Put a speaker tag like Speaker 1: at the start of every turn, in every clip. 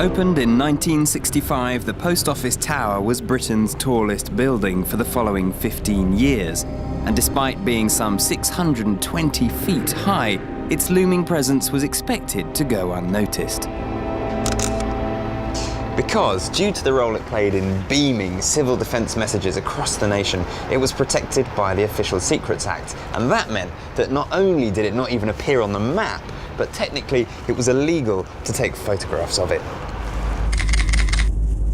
Speaker 1: Opened in 1965, the Post Office Tower was Britain's tallest building for the following 15 years. And despite being some 620 feet high, its looming presence was expected to go unnoticed.
Speaker 2: Because, due to the role it played in beaming civil defence messages across the nation, it was protected by the Official Secrets Act. And that meant that not only did it not even appear on the map, but technically it was illegal to take photographs of it.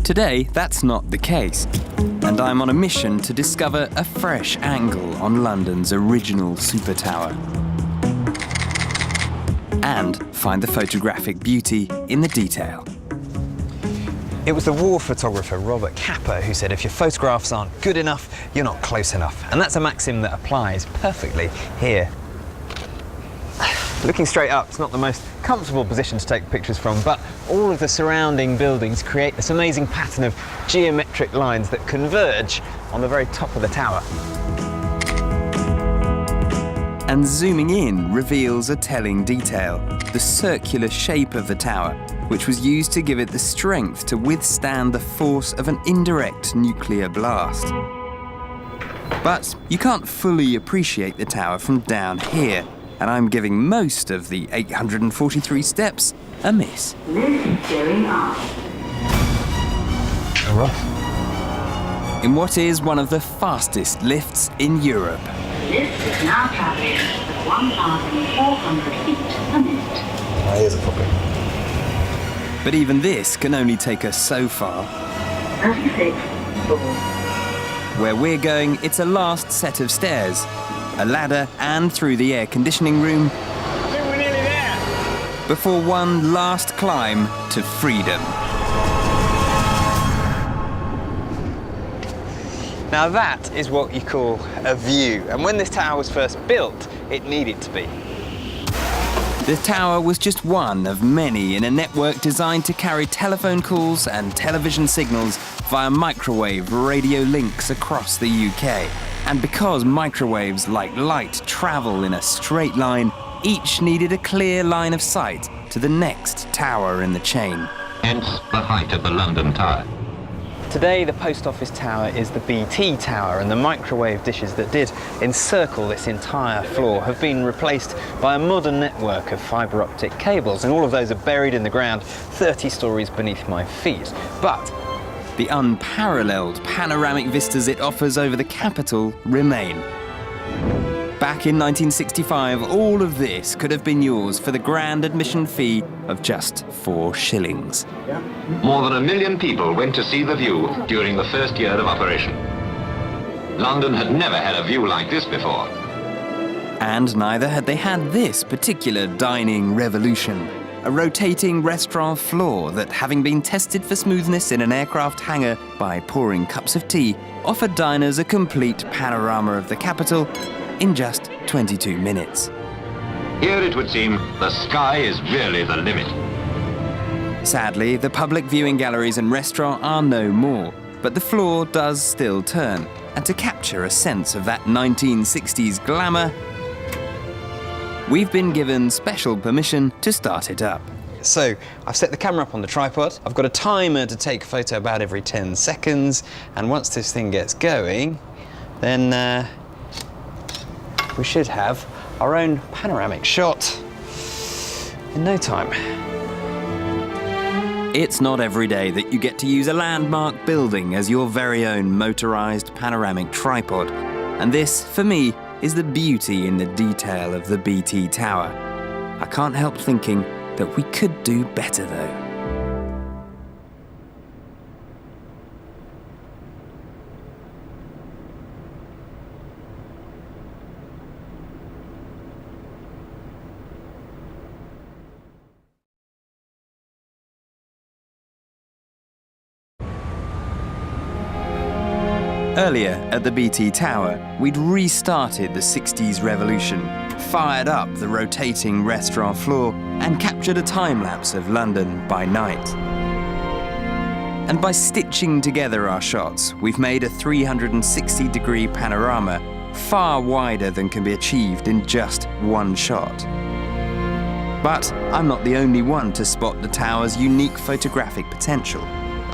Speaker 1: Today, that's not the case. And I'm on a mission to discover a fresh angle on London's original super tower. And find the photographic beauty in the detail.
Speaker 2: It was the war photographer Robert Capa who said if your photographs aren't good enough, you're not close enough. And that's a maxim that applies perfectly here. Looking straight up, it's not the most comfortable position to take pictures from, but all of the surrounding buildings create this amazing pattern of geometric lines that converge on the very top of the tower.
Speaker 1: And zooming in reveals a telling detail, the circular shape of the tower, which was used to give it the strength to withstand the force of an indirect nuclear blast. But you can't fully appreciate the tower from down here, and I'm giving most of the 843 steps a miss.
Speaker 3: Lift going up.
Speaker 1: In what is one of the fastest lifts in Europe.
Speaker 3: The lift is now travelling at 1,400 feet per minute.
Speaker 2: Here's a problem.
Speaker 1: But even this can only take us so far.
Speaker 3: 36 floor.
Speaker 1: Where we're going, it's a last set of stairs, a ladder, and through the air conditioning room.
Speaker 2: I think we're nearly there.
Speaker 1: Before one last climb to freedom.
Speaker 2: Now that is what you call a view. And when this tower was first built, it needed to be.
Speaker 1: The tower was just one of many in a network designed to carry telephone calls and television signals via microwave radio links across the UK. And because microwaves, like light, travel in a straight line, each needed a clear line of sight to the next tower in the chain.
Speaker 4: Hence the height of the London Tower.
Speaker 2: Today, the Post Office Tower is the BT Tower, and the microwave dishes that did encircle this entire floor have been replaced by a modern network of fibre optic cables, and all of those are buried in the ground 30 stories beneath my feet. But
Speaker 1: the unparalleled panoramic vistas it offers over the capital remain. Back in 1965, all of this could have been yours for the grand admission fee of just 4 shillings.
Speaker 4: More than 1 million people went to see the view during the first year of operation. London had never had a view like this before.
Speaker 1: And neither had they had this particular dining revolution. A rotating restaurant floor that, having been tested for smoothness in an aircraft hangar by pouring cups of tea, offered diners a complete panorama of the capital in just 22 minutes.
Speaker 4: Here it would seem the sky is really the limit.
Speaker 1: Sadly, the public viewing galleries and restaurant are no more, but the floor does still turn. And to capture a sense of that 1960s glamour, we've been given special permission to start it up.
Speaker 2: so I've set the camera up on the tripod. I've got a timer to take a photo about every 10 seconds. And once this thing gets going, then we should have our own panoramic shot in no time.
Speaker 1: It's not every day that you get to use a landmark building as your very own motorised panoramic tripod. And this, for me, is the beauty in the detail of the BT Tower. I can't help thinking that we could do better, though. Earlier, at the BT Tower, we'd restarted the 60s revolution, fired up the rotating restaurant floor, and captured a time-lapse of London by night. And by stitching together our shots, we've made a 360-degree panorama far wider than can be achieved in just one shot. But I'm not the only one to spot the tower's unique photographic potential,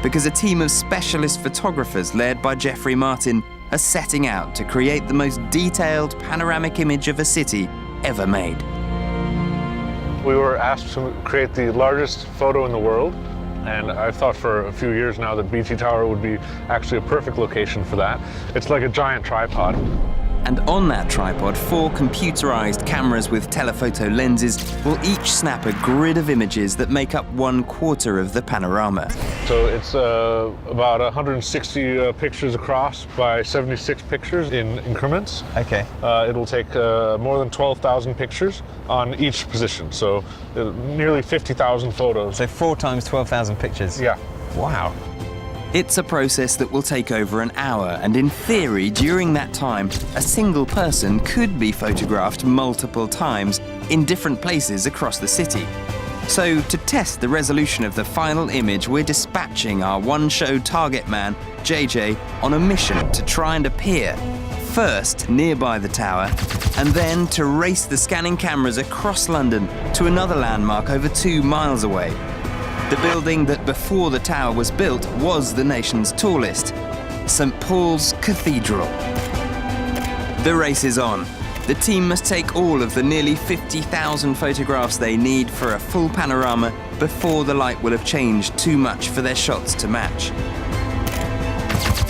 Speaker 1: because a team of specialist photographers led by Geoffrey Martin are setting out to create the most detailed panoramic image of a city ever made.
Speaker 5: We were asked to create the largest photo in the world, and I've thought for a few years now that BT Tower would be actually a perfect location for that. It's like a giant tripod.
Speaker 1: And on that tripod, 4 computerized cameras with telephoto lenses will each snap a grid of images that make up 1/4 of the panorama.
Speaker 5: So it's about 160 pictures across by 76 pictures in increments.
Speaker 2: Okay.
Speaker 5: It'll take more than 12,000 pictures on each position, so nearly 50,000 photos.
Speaker 2: So 4 times 12,000 pictures?
Speaker 5: Yeah.
Speaker 2: Wow.
Speaker 1: It's a process that will take over an hour, and in theory, during that time, a single person could be photographed multiple times in different places across the city. So, to test the resolution of the final image, we're dispatching our one-show target man, JJ, on a mission to try and appear, first nearby the tower, and then to race the scanning cameras across London to another landmark over 2 miles away. The building that before the tower was built was the nation's tallest, St. Paul's Cathedral. The race is on. The team must take all of the nearly 50,000 photographs they need for a full panorama before the light will have changed too much for their shots to match.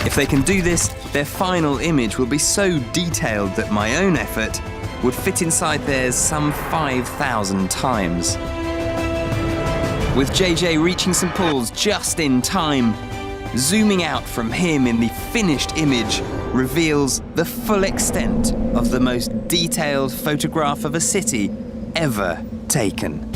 Speaker 1: If they can do this, their final image will be so detailed that my own effort would fit inside theirs some 5,000 times. With JJ reaching St. Paul's just in time, zooming out from him in the finished image reveals the full extent of the most detailed photograph of a city ever taken.